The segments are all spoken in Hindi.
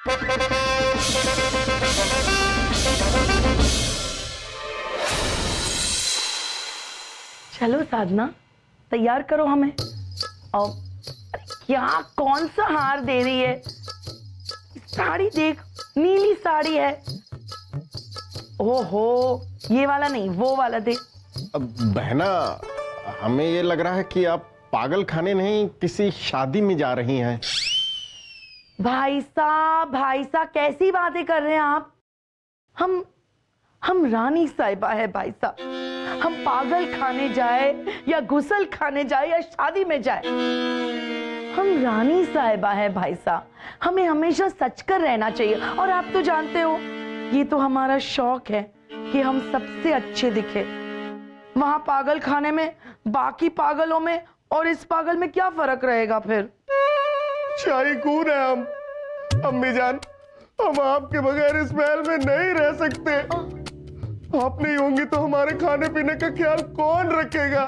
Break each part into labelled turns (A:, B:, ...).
A: चलो साधना, तैयार करो हमें। और क्या कौन सा हार दे रही है? साड़ी देख, नीली साड़ी है। ओहो, ये वाला नहीं, वो वाला दे।
B: बहना, हमें ये लग रहा है कि आप पागल खाने नहीं, किसी शादी में जा रही हैं।
A: भाई साहब कैसी बातें कर रहे हैं आप? हम रानी साहिबा है भाई साहब। हम पागल खाने जाए या गुसल खाने जाए या शादी में जाए, हम रानी साहिबा है भाई साहब। हमें हमेशा सच कर रहना चाहिए। और आप तो जानते हो, ये तो हमारा शौक है कि हम सबसे अच्छे दिखे। वहां पागल खाने में बाकी पागलों में और इस पागल में क्या फर्क रहेगा फिर?
B: शाही कून है हम। अम्मी जान, हम आपके बगैर इस महल में नहीं रह सकते। आप नहीं होंगी तो हमारे खाने पीने का ख्याल कौन रखेगा?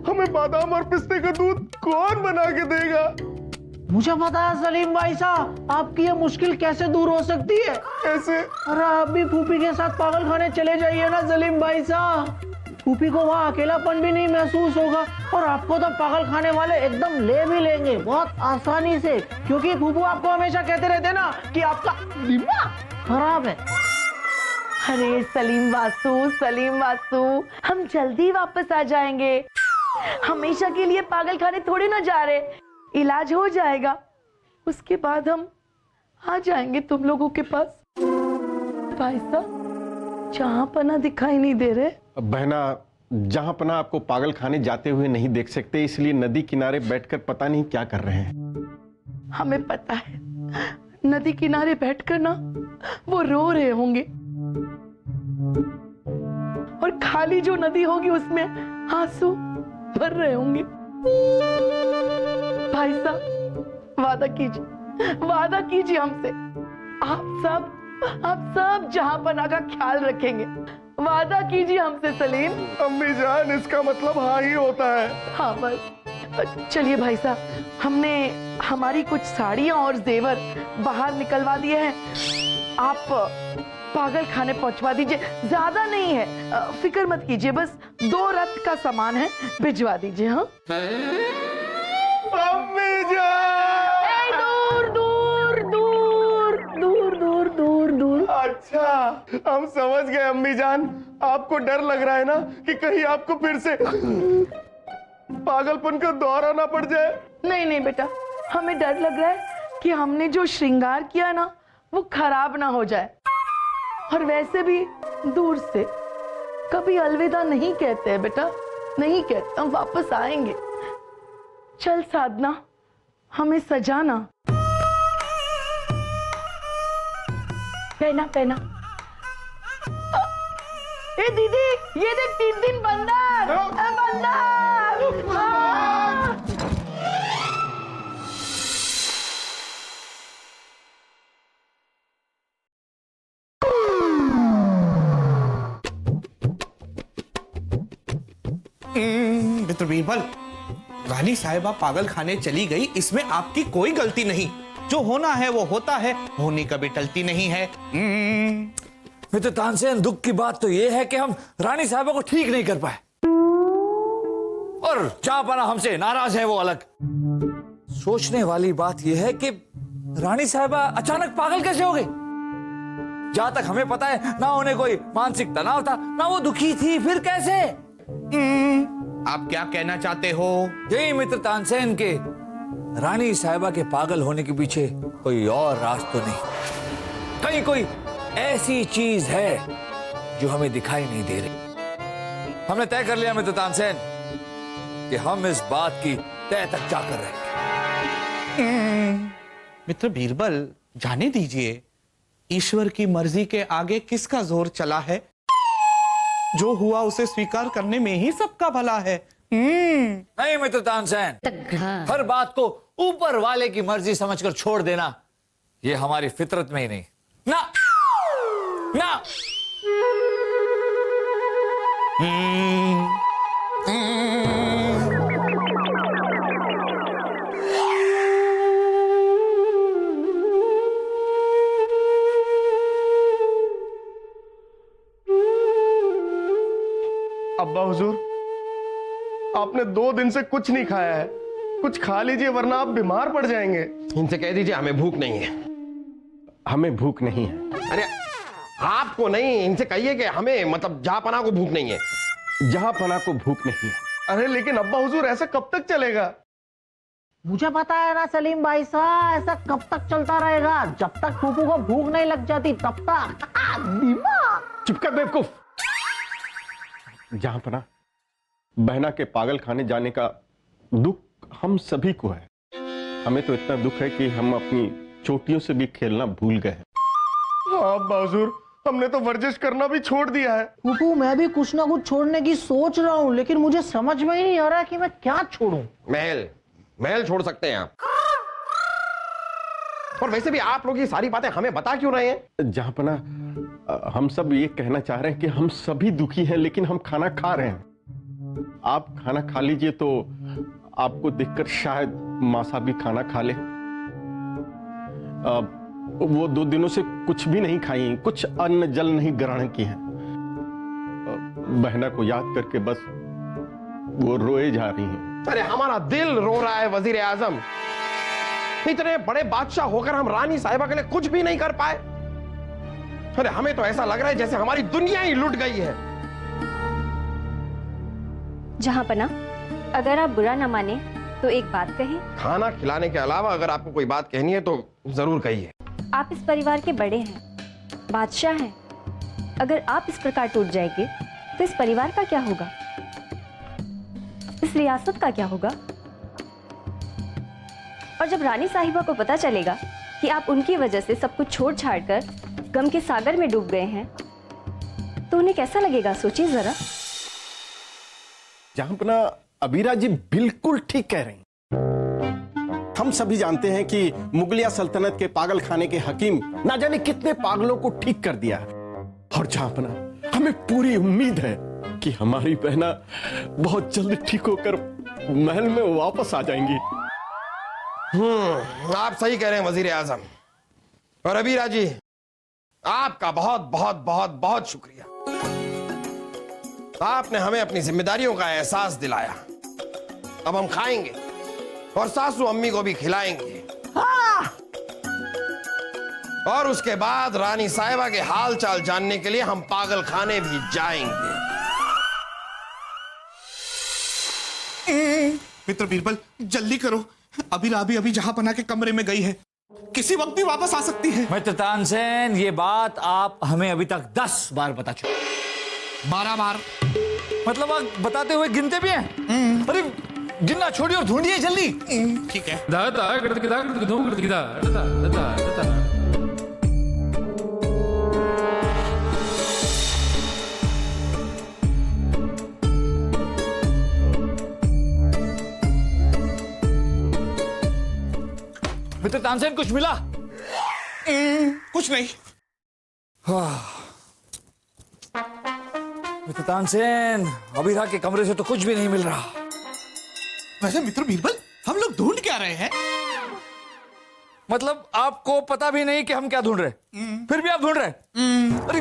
B: हमें बादाम और पिस्ते का दूध कौन बना के देगा?
C: मुझे पता है सलीम भाई साहब, आपकी ये मुश्किल कैसे दूर हो सकती है।
B: कैसे?
C: अरे आप भी फूफी के साथ पागल खाने चले जाइए ना सलीम भाई साहब। फूफी को वहाँ अकेलापन भी नहीं महसूस होगा और आपको तो पागल खाने वाले एकदम ले भी लेंगे बहुत आसानी से, क्योंकि फूफू आपको हमेशा कहते रहते ना कि आपका दिमाग खराब है।
A: अरे सलीम वासु, हम जल्दी वापस आ जाएंगे। हमेशा के लिए पागल खाने थोड़ी ना जा रहे, इलाज हो जाएगा, उसके बाद हम आ जाएंगे तुम लोगों के पास। भाई साहब, जहां पना दिखाई नहीं दे रहे।
B: बहना, जहां पना आपको पागल खाने जाते हुए नहीं देख सकते, इसलिए नदी किनारे बैठकर पता नहीं क्या कर रहे हैं।
A: हमें पता है, नदी किनारे बैठकर ना वो रो रहे होंगे, और खाली जो नदी होगी उसमें आंसू भर रहे होंगे। भाई साहब, वादा कीजिए हमसे। आप सब जहां पना का ख्याल रखेंगे। वादा कीजिए हमसे सलीम।
B: अम्मी जान, इसका मतलब हाँ ही होता है।
A: हाँ बस। चलिए भाई साहब, हमने हमारी कुछ साड़ियां और जेवर बाहर निकलवा दिए हैं। आप पागल खाने पहुंचवा दीजिए, ज्यादा नहीं है, फिक्र मत कीजिए, बस 2 रथ का सामान है, भिजवा दीजिए। हाँ
B: अम्मी जान!
A: दूर।
B: अच्छा, हम समझ गए अम्मी जान। आपको डर लग रहा है ना कि कहीं आपको फिर से पागलपन का दौरा ना पड़ जाए।
A: नहीं बेटा, हमें डर लग रहा है कि हमने जो श्रृंगार किया ना वो खराब ना हो जाए। और वैसे भी दूर से कभी अलविदा नहीं कहते हैं बेटा, नहीं कहते, हम वापस आएंगे। चल साधना, हमें सजाना। पहना। ए दीदी, ये देख 3 दिन बंदर।
D: मित्र बीरबल, रानी साहिबा पागल खाने चली गई, इसमें आपकी कोई गलती नहीं। जो होना है वो होता है, होनी कभी टलती नहीं है।
E: मित्र तानसेन, दुख की बात तो ये है कि हम रानी साहिबा को ठीक नहीं कर पाए, और जहां पना हमसे नाराज है वो अलग। सोचने वाली बात यह है कि रानी साहिबा अचानक पागल कैसे हो गई। जहां तक हमें पता है, ना उन्हें कोई मानसिक तनाव था, ना वो दुखी थी, फिर कैसे?
D: आप क्या कहना चाहते हो?
E: यही मित्र तानसेन के रानी साहिबा के पागल होने के पीछे कोई और राज तो नहीं, कहीं कोई ऐसी चीज है जो हमें दिखाई नहीं दे रही। हमने तय कर लिया मित्र तानसेन कि हम इस बात की तय तक जाकर रहेंगे।
D: मित्र बीरबल, जाने दीजिए, ईश्वर की मर्जी के आगे किसका जोर चला है? जो हुआ उसे स्वीकार करने में ही सबका भला है।
E: नहीं मित्र तानसेन, हर बात को ऊपर वाले की मर्जी समझकर छोड़ देना, ये हमारी फितरत में ही नहीं। ना ना।
B: अब्बा हुजूर, आपने 2 दिन से कुछ नहीं खाया है, कुछ खा लीजिए वरना आप बीमार पड़ जाएंगे।
F: इनसे कह दीजिए हमें भूख नहीं है।
B: हमें भूख नहीं है।
F: अरे आपको नहीं, इनसे कहिए कि हमें मतलब जहापना को भूख नहीं है।
B: जहापना को भूख नहीं है। अरे लेकिन अब्बा हुजूर ऐसा कब तक चलेगा?
C: मुझे पता है ना सलीम भाई साहब, ऐसा कब तक चलता रहेगा? जब तक फूफू को भूख नहीं लग जाती तब तक। दिमाग।
B: चुप कर बेवकूफ। जहापना, बहना के पागल खाने जाने का दुख हम सभी को है। हमें तो इतना दुख है कि हम अपनी चोटियों से भी खेलना भूल गए। हाँ अब्बा हुजूर, हमने तो वर्जिश करना भी छोड़ दिया है।
C: फूफू मैं भी कुछ ना कुछ छोड़ने की सोच रहा हूँ, लेकिन मुझे समझ में ही नहीं आ रहा कि मैं क्या छोड़ूं।
F: महल छोड़ सकते हैं आप। और वैसे भी आप लोग ये सारी बातें हमें बता क्यों रहे हैं?
B: जहापना, हम सब ये कहना चाह रहे हैं कि हम सभी दुखी हैं, लेकिन हम खाना खा रहे हैं। आप खाना खा लीजिए तो आपको देखकर शायद मासा भी खाना खा ले। वो 2 दिनों से कुछ भी नहीं खाई, कुछ अन्न जल नहीं ग्रहण की है। बहना को याद करके बस वो रोए जा रही हैं।
F: अरे हमारा दिल रो रहा है वजीर आजम। इतने बड़े बादशाह होकर हम रानी साहिबा के लिए कुछ भी नहीं कर पाए। अरे हमें तो ऐसा लग रहा है जैसे हमारी दुनिया ही लुट गई है।
G: जहांपना, अगर आप बुरा न माने तो एक बात कहें।
F: खाना खिलाने के अलावा अगर आपको कोई बात कहनी है तो जरूर कहिए।
G: आप इस परिवार के बड़े हैं, बादशाह हैं। अगर आप इस प्रकार टूट जाएंगे तो इस परिवार का क्या होगा, इस रियासत का क्या होगा? और जब रानी साहिबा को पता चलेगा कि आप उनकी वजह से सब कुछ छोड़ छाड़ कर गम के सागर में डूब गए हैं, तो उन्हें कैसा लगेगा? सोचिए जरा।
H: जहांपना, अबीरा जी बिल्कुल ठीक कह रही हैं। हम सभी जानते हैं कि मुगलिया सल्तनत के पागल खाने के हकीम ना जाने कितने पागलों को ठीक कर दिया है। और जहांपना, हमें पूरी उम्मीद है कि हमारी बहना बहुत जल्द ठीक होकर महल में वापस आ जाएंगी।
F: आप सही कह रहे हैं वजीर आजम। और अबीरा जी, आपका बहुत बहुत बहुत बहुत शुक्रिया। आपने हमें अपनी जिम्मेदारियों का एहसास दिलाया। अब हम खाएंगे और सासू अम्मी को भी खिलाएंगे। और उसके बाद रानी साहिबा के हाल चाल जानने के लिए हम पागल खाने भी जाएंगे।
D: मित्र बीरबल, जल्दी करो। अभी जहांपना के कमरे में गई है, किसी वक्त भी वापस आ सकती है।
E: मित्र तानसेन, ये बात आप हमें अभी तक 10 बार बता चुके।
D: 12 बार?
E: मतलब आप बताते हुए गिनते भी हैं? अरे गिनना छोड़िए और ढूंढिए जल्दी।
D: ठीक है।
E: मित्र तानसेन, कुछ मिला?
D: कुछ नहीं।
E: मित्र तानसेन, अबीरा के कमरे से तो कुछ भी नहीं मिल रहा।
D: वैसे मित्र बीरबल, हम लोग ढूंढ क्या रहे हैं?
E: मतलब आपको पता भी नहीं कि हम क्या ढूंढ रहे, फिर भी आप ढूंढ रहे? अरे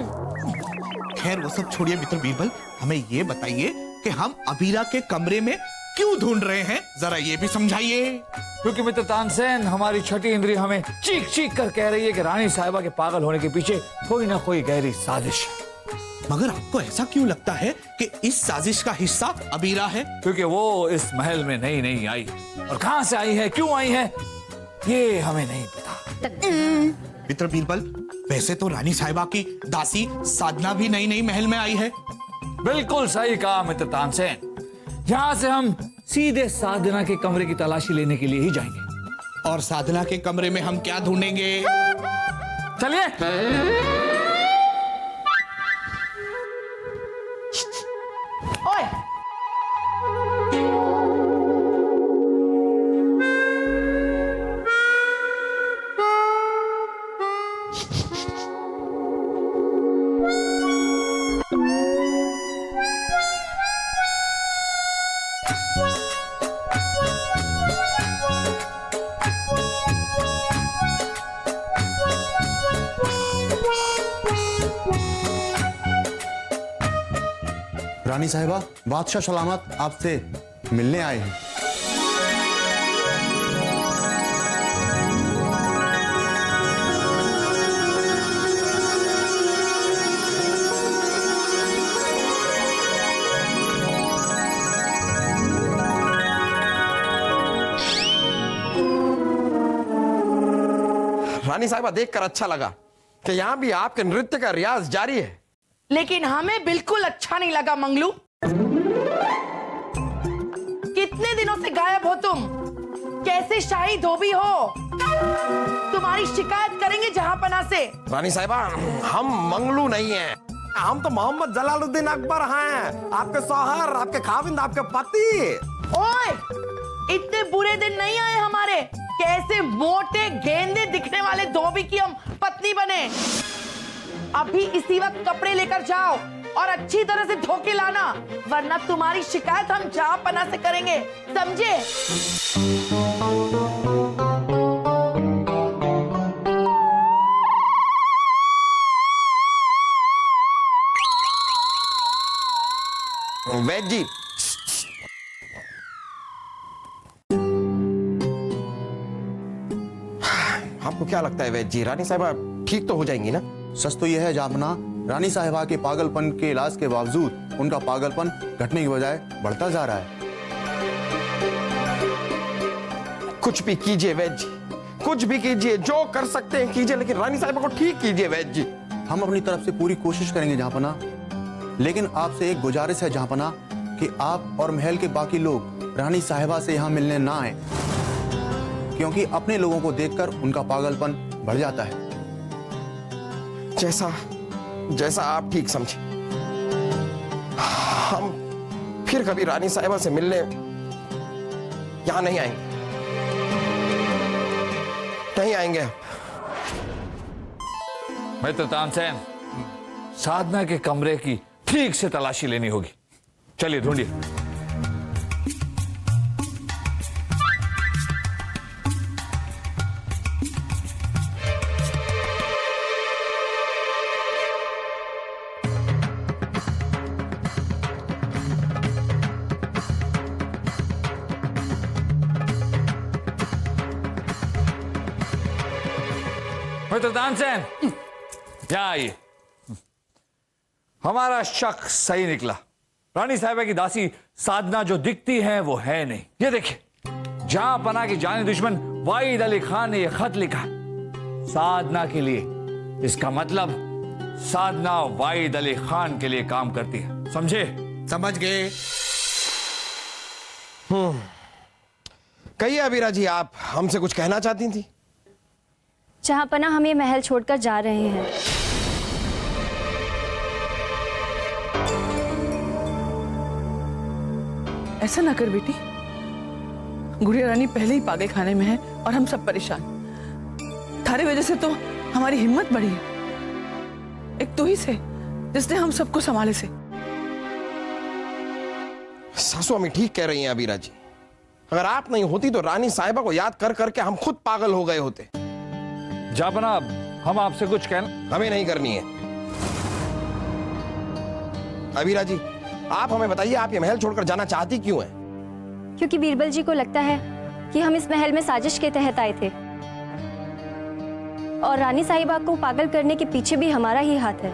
D: खैर वो सब छोड़िए मित्र बीरबल, हमें ये बताइए कि हम अबीरा के कमरे में क्यों ढूंढ रहे हैं, जरा ये भी समझाइए।
E: क्योंकि मित्र तानसेन, हमारी छठी इंद्री हमें चीख चीख कर कह रही है कि रानी साहिबा के पागल होने के पीछे कोई ना कोई गहरी साजिश है।
D: मगर आपको ऐसा क्यों लगता है कि इस साजिश का हिस्सा अबीरा है?
E: क्योंकि वो इस महल में नई नई आई, और कहां से आई है, क्यों आई है, ये हमें नहीं पता।
D: मित्र बीरबल, वैसे तो रानी साहिबा की दासी साधना भी नई नई महल में आई है।
E: बिल्कुल सही कहा मित्र तानसेन। यहाँ से हम सीधे साधना के कमरे की तलाशी लेने के लिए ही जाएंगे।
D: और साधना के कमरे में हम क्या ढूंढेंगे?
E: चलिए।
C: ओए,
I: रानी साहिबा, बादशाह सलामत आपसे मिलने आए हैं।
F: रानी साहिबा देखकर अच्छा लगा कि यहाँ भी आपके नृत्य का रियाज जारी है।
A: लेकिन हमें बिल्कुल अच्छा नहीं लगा मंगलू। कितने दिनों से गायब हो तुम? कैसे शाही धोबी हो? तुम्हारी शिकायत करेंगे जहांपना से।
F: रानी साहिबा, हम मंगलू नहीं हैं, हम तो मोहम्मद जलालुद्दीन अकबर हैं, आपके शौहर, आपके खाविंद, आपके पति।
A: ओए, इतने बुरे दिन नहीं आए हमारे कैसे मोटे गेंदे दिखने वाले धोबी की हम पत्नी बने। अभी इसी वक्त कपड़े लेकर जाओ और अच्छी तरह से धो के लाना, वरना तुम्हारी शिकायत हम जहांपना से करेंगे, समझे?
F: वैद जी, आपको क्या लगता है वैद जी, रानी साहिबा ठीक तो हो जाएंगी ना?
I: सच तो यह है जापना, रानी साहिबा के पागलपन के इलाज के बावजूद उनका पागलपन घटने की बजाय बढ़ता जा रहा है।
F: कुछ भी कीजिए वैद जी, कुछ भी कीजिए, जो कर सकते हैं कीजिए, लेकिन रानी साहिबा को ठीक कीजिए वैद जी।
I: हम अपनी तरफ से पूरी कोशिश करेंगे जहांपना, लेकिन आपसे एक गुजारिश है जहांपना कि आप और महल के बाकी लोग रानी साहिबा से यहाँ मिलने ना आए, क्योंकि अपने लोगों को देखकर उनका पागलपन बढ़ जाता है।
F: जैसा आप ठीक समझे। हम फिर कभी रानी साहिबा से मिलने यहां नहीं आएंगे, नहीं आएंगे।
E: मित्र तानसेन, साधना के कमरे की ठीक से तलाशी लेनी होगी। चलिए ढूंढिए। मित्र तानसेन, यहां आइए। हमारा शक सही निकला। रानी साहिबा की दासी साधना जो दिखती है वो है नहीं। ये देखिए, जहां पना की जानी दुश्मन वाहिद अली खान ने यह खत लिखा साधना के लिए। इसका मतलब साधना वाहिद अली खान के लिए काम करती है, समझे?
D: समझ गए।
F: कहिए अबीरा जी, आप हमसे कुछ कहना चाहती थी?
G: जहांपना हम ये महल छोड़कर जा रहे हैं।
A: ऐसा ना कर बेटी, गुड़िया रानी पहले ही पागल खाने में है और हम सब परेशान। थारी वजह से तो हमारी हिम्मत बढ़ी है, एक तू ही से जिसने हम सबको संभाले से।
F: सासू अम्मी ठीक कह रही हैं अबीरा जी। अगर आप नहीं होती तो रानी साहिबा को याद कर करके हम खुद पागल हो गए होते।
E: जापना, हम आपसे कुछ कहना
F: हमें नहीं करनी है। अबीरा जी, आप हमें बताइए, आप ये महल छोड़कर जाना चाहती क्यों हैं?
G: क्योंकि बीरबल जी को लगता है कि हम इस महल में साजिश के तहत आए थे और रानी साहिबा को पागल करने के पीछे भी हमारा ही हाथ है।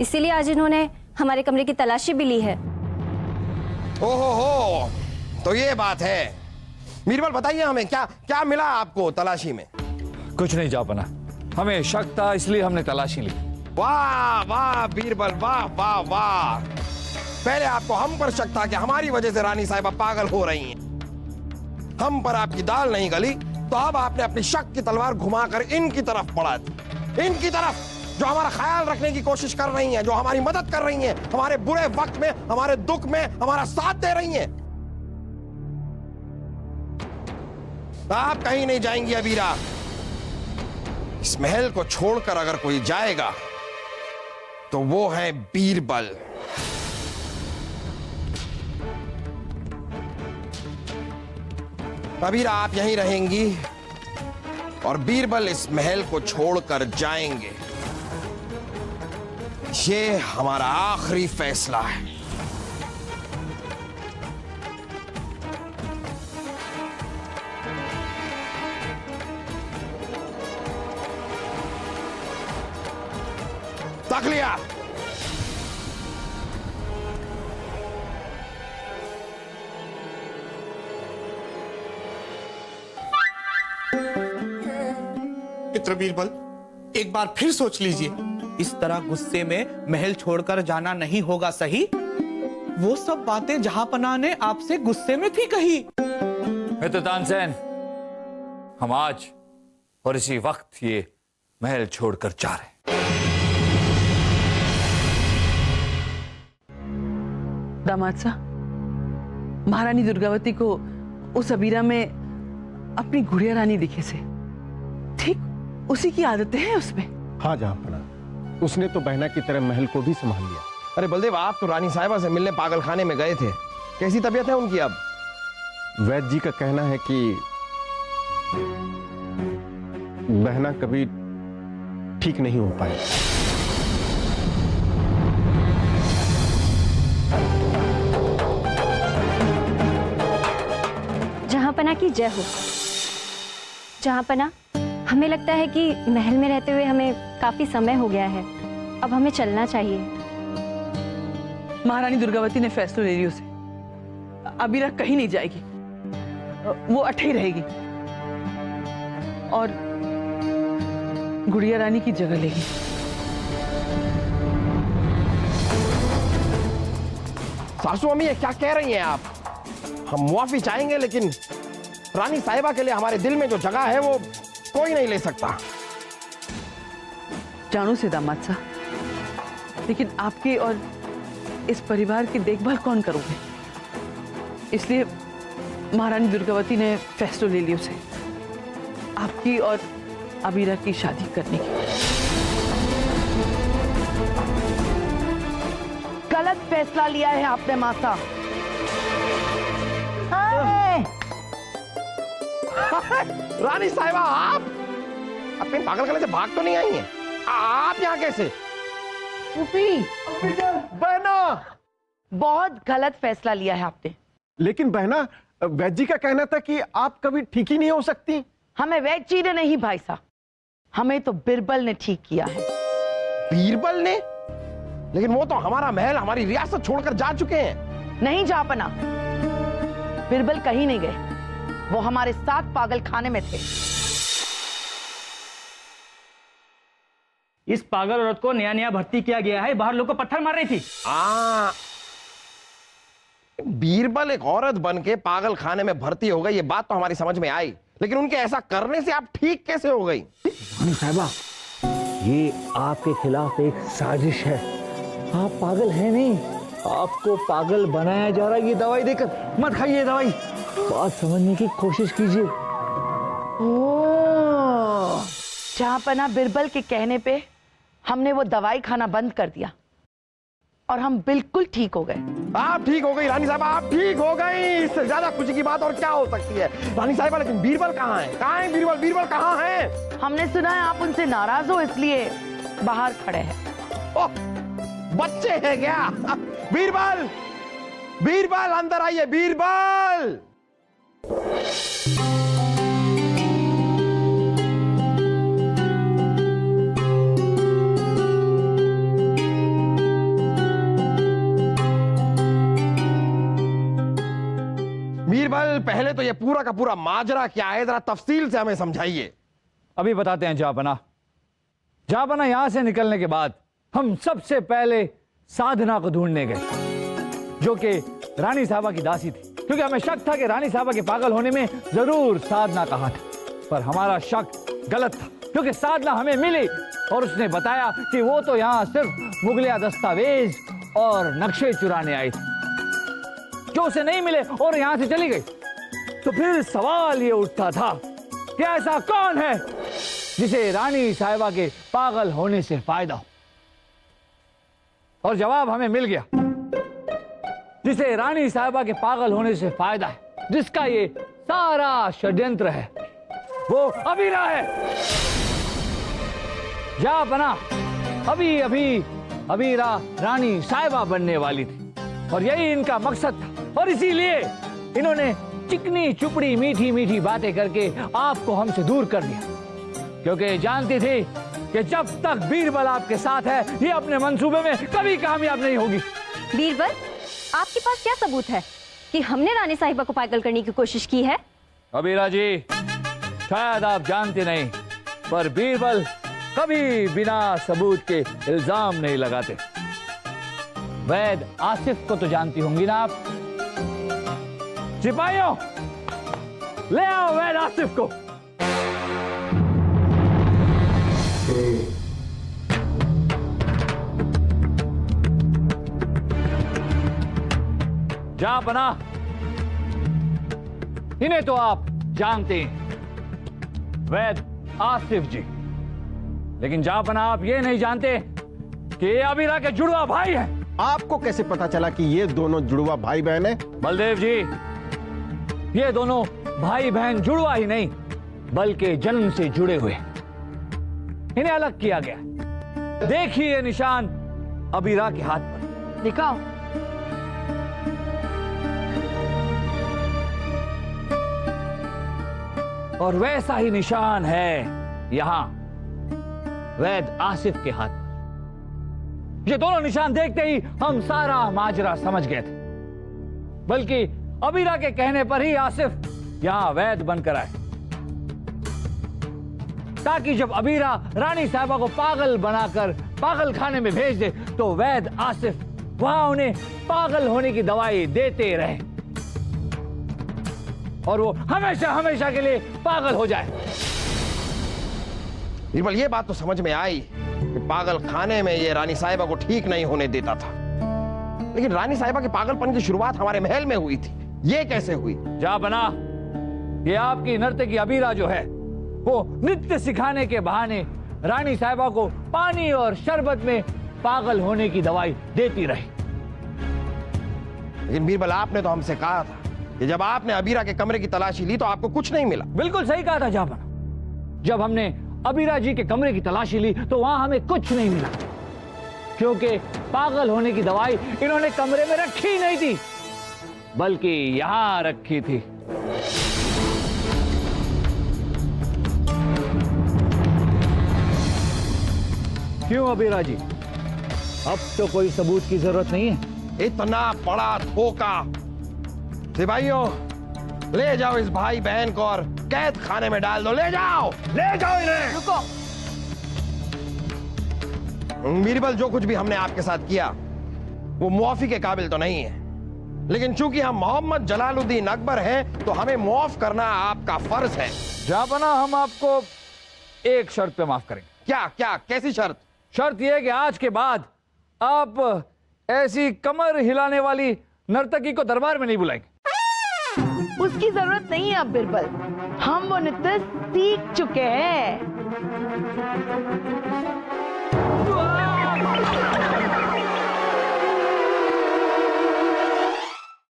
G: इसीलिए आज इन्होंने हमारे कमरे की तलाशी भी ली है।
F: ओहो हो, तो ये बात है। बीरबल बताइए हमें, क्या क्या मिला आपको तलाशी में?
E: कुछ नहीं जापना, हमें शक था इसलिए हमने तलाशी ली।
F: वाह वाह बीरबल, वाह वाह वाह। पहले आपको हम पर शक था कि हमारी वजह से रानी साहिबा पागल हो रही हैं। हम पर आपकी दाल नहीं गली, तो अब आपने अपनी शक की तलवार घुमाकर इनकी तरफ बढ़ा दी। इनकी तरफ जो हमारा ख्याल रखने की कोशिश कर रही हैं, जो हमारी मदद कर रही हैं, हमारे बुरे वक्त में, हमारे दुख में हमारा साथ दे रही हैं। आप कहीं नहीं जाएंगी अबीरा। इस महल को छोड़कर अगर कोई जाएगा तो वो है बीरबल। अबीरा आप यहीं रहेंगी और बीरबल इस महल को छोड़कर जाएंगे। ये हमारा आखिरी फैसला है। तक लिया।
D: मित्र बीरबल, एक बार फिर सोच लीजिए। इस तरह गुस्से में महल छोड़कर जाना नहीं होगा, सही? वो सब बातें जहांपनाह ने आपसे गुस्से में थी कही।
E: मित्र तानसेन, हम आज और इसी वक्त ये महल छोड़कर जा रहे हैं।
A: दामाद साहब, महारानी दुर्गावती को उस अबीरा में अपनी गुड़िया रानी दिखे से ठीक उसी की आदतें हैं उसमें।
H: हाँ जहांपना, उसने तो बहना की तरह महल को भी संभाल लिया।
F: अरे बलदेव, आप तो रानी साहिबा से मिलने पागलखाने में गए थे। कैसी तबीयत है उनकी अब?
H: वैद्य जी का कहना है कि बहना कभी ठीक नहीं हो पाए।
G: जहांपना की जय हो। जहांपना, हमें लगता है कि महल में रहते हुए हमें काफी समय हो गया है, अब हमें चलना चाहिए।
A: महारानी दुर्गावती ने फैसला ले लिया उसे, अबीरा कहीं नहीं जाएगी, वो अठे ही रहेगी और गुड़िया रानी की जगह लेगी।
F: सासू अम्मी, ये क्या कह रही हैं आप? हम मुआफी चाहेंगे, लेकिन रानी साहिबा के लिए हमारे दिल में जो जगह है वो कोई नहीं ले सकता।
A: जानू से दामाद साहब, लेकिन आपकी और इस परिवार की देखभाल कौन करोगे? इसलिए महारानी दुर्गावती ने फैसला ले लिया उसे आपकी और अबीरा की शादी करने की। गलत फैसला लिया है आपने माता।
F: रानी साहिबा, आप अपने पागलखाने से भाग तो नहीं आई हैं? आप यहाँ कैसे?
A: बहना, बहुत गलत फैसला लिया है आपने।
H: लेकिन बहना, वैद्य जी का कहना था कि आप कभी ठीक ही नहीं हो सकती।
A: हमें वैद्य जी ने नहीं भाई साहब, हमें तो बिरबल ने ठीक किया है।
F: बीरबल ने? लेकिन वो तो हमारा महल, हमारी रियासत छोड़कर जा चुके हैं।
A: नहीं जा पाना, बिरबल कहीं नहीं गए, वो हमारे साथ पागल खाने में थे।
C: इस पागल औरत को नया नया भर्ती किया गया है, बाहर लोग को पत्थर मार रही थी।
F: बीरबल एक औरत बन के पागल खाने में भर्ती हो गई, ये बात तो हमारी समझ में आई, लेकिन उनके ऐसा करने से आप ठीक कैसे हो गई?
C: रानी साहिबा, ये आपके खिलाफ एक साजिश है। आप पागल हैं नहीं, आपको पागल बनाया जा रहा है। ये दवाई देकर मत खाइए, दवाई बात समझने की कोशिश कीजिए।
A: ओह, जहांपना बिरबल के कहने पे हमने वो दवाई खाना बंद कर दिया और हम बिल्कुल ठीक हो गए।
F: आप ठीक हो गई रानी साहिबा, आप ठीक हो गई। इससे ज्यादा खुशी की बात और क्या हो सकती है रानी साहिबा? लेकिन बीरबल कहाँ है? कहाँ है बीरबल? बीरबल कहाँ है?
A: हमने सुना है आप उनसे नाराज हो, इसलिए बाहर खड़े हैं।
F: ओह, बच्चे हैं क्या? बीरबल, बीरबल अंदर आइए, बीरबल। बीरबल, पहले तो ये पूरा का पूरा माजरा क्या है, जरा तफसील से हमें समझाइए।
E: अभी बताते हैं जहांपना। जहांपना, यहां से निकलने के बाद हम सबसे पहले साधना को ढूंढने गए, जो कि रानी साहिबा की दासी थी, क्योंकि हमें शक था कि रानी साहिबा के पागल होने में जरूर साधना का हाथ है। पर हमारा शक गलत था, क्योंकि साधना हमें मिली और उसने बताया कि वो तो यहां सिर्फ मुगलिया दस्तावेज और नक्शे चुराने आई थी, जो उसे नहीं मिले और यहां से चली गई। तो फिर सवाल ये उठता था कि ऐसा कौन है जिसे रानी साहिबा के पागल होने से फायदा हो? और जवाब हमें मिल गया। जिसे रानी साहिबा के पागल होने से फायदा है, जिसका ये सारा षड्यंत्र है, वो अबीरा है। जहांपना, अभी अभी अबीरा रानी साहिबा बनने वाली थी और यही इनका मकसद था, और इसीलिए इन्होंने चिकनी चुपड़ी मीठी मीठी बातें करके आपको हमसे दूर कर दिया, क्योंकि जानती थी कि जब तक बीरबल आपके साथ है ये अपने मंसूबे में कभी कामयाब नहीं होगी।
G: बीरबल, आपके पास क्या सबूत है कि हमने रानी साहिबा को पागल करने की कोशिश की है?
E: अबीरा जी, शायद आप जानते नहीं, पर बीरबल कभी बिना सबूत के इल्जाम नहीं लगाते। वैद आसिफ को तो जानती होंगी ना आप? सिपाहियों, ले आओ वैद आसिफ को। जहां पना, इन्हें तो आप जानते हैं, वैद आसिफ जी, लेकिन जहां पना आप ये नहीं जानते कि ये अबीरा के जुड़वा भाई हैं।
H: आपको कैसे पता चला कि ये दोनों जुड़वा भाई बहन हैं?
E: बलदेव जी, ये दोनों भाई बहन जुड़वा ही नहीं बल्कि जन्म से जुड़े हुए, इन्हें अलग किया गया। देखिए ये निशान अबीरा के हाथ पर।
A: दिखाओ।
E: और वैसा ही निशान है यहां वैद आसिफ के हाथ। ये दोनों निशान देखते ही हम सारा माजरा समझ गए थे, बल्कि अबीरा के कहने पर ही आसिफ यहां वैद बनकर आए, ताकि जब अबीरा रानी साहिबा को पागल बनाकर पागल खाने में भेज दे तो वैद आसिफ वहां उन्हें पागल होने की दवाई देते रहे और वो हमेशा हमेशा के लिए पागल हो जाए।
F: बीरबल, ये बात तो समझ में आई कि पागल खाने में ये रानी साहिबा को ठीक नहीं होने देता था, लेकिन रानी साहिबा के पागलपन की शुरुआत हमारे महल में हुई थी, ये कैसे हुई?
E: जा बना, ये आपकी नर्तकी अबीरा जो है वो नृत्य सिखाने के बहाने रानी साहिबा को पानी और शरबत में पागल होने की दवाई देती रही।
F: लेकिन बीरबल, आपने तो हमसे कहा था कि जब आपने अबीरा के कमरे की तलाशी ली तो आपको कुछ नहीं मिला।
E: बिल्कुल सही कहा था जाबना। जब हमने अबीरा जी के कमरे की तलाशी ली तो वहां हमें कुछ नहीं मिला, क्योंकि पागल होने की दवाई इन्होंने कमरे में रखी नहीं थी बल्कि यहां रखी थी। क्यों अबीरा जी, अब तो कोई सबूत की जरूरत नहीं है?
F: इतना बड़ा धोखा! सिपाहियों, ले जाओ इस भाई बहन को और कैद खाने में डाल दो। ले जाओ इन्हें।
A: रुको।
F: बीरबल, जो कुछ भी हमने आपके साथ किया वो मुआफी के काबिल तो नहीं है, लेकिन चूंकि हम मोहम्मद जलालुद्दीन अकबर हैं तो हमें मुआफ करना आपका फर्ज है।
E: जाबना, हम आपको एक शर्त पे माफ करेंगे।
F: क्या कैसी शर्त?
E: शर्त यह कि आज के बाद आप ऐसी कमर हिलाने वाली नर्तकी को दरबार में नहीं बुलाएंगे।
A: उसकी जरूरत नहीं है अब बिरबल, हम वो नृत्य सीख चुके हैं।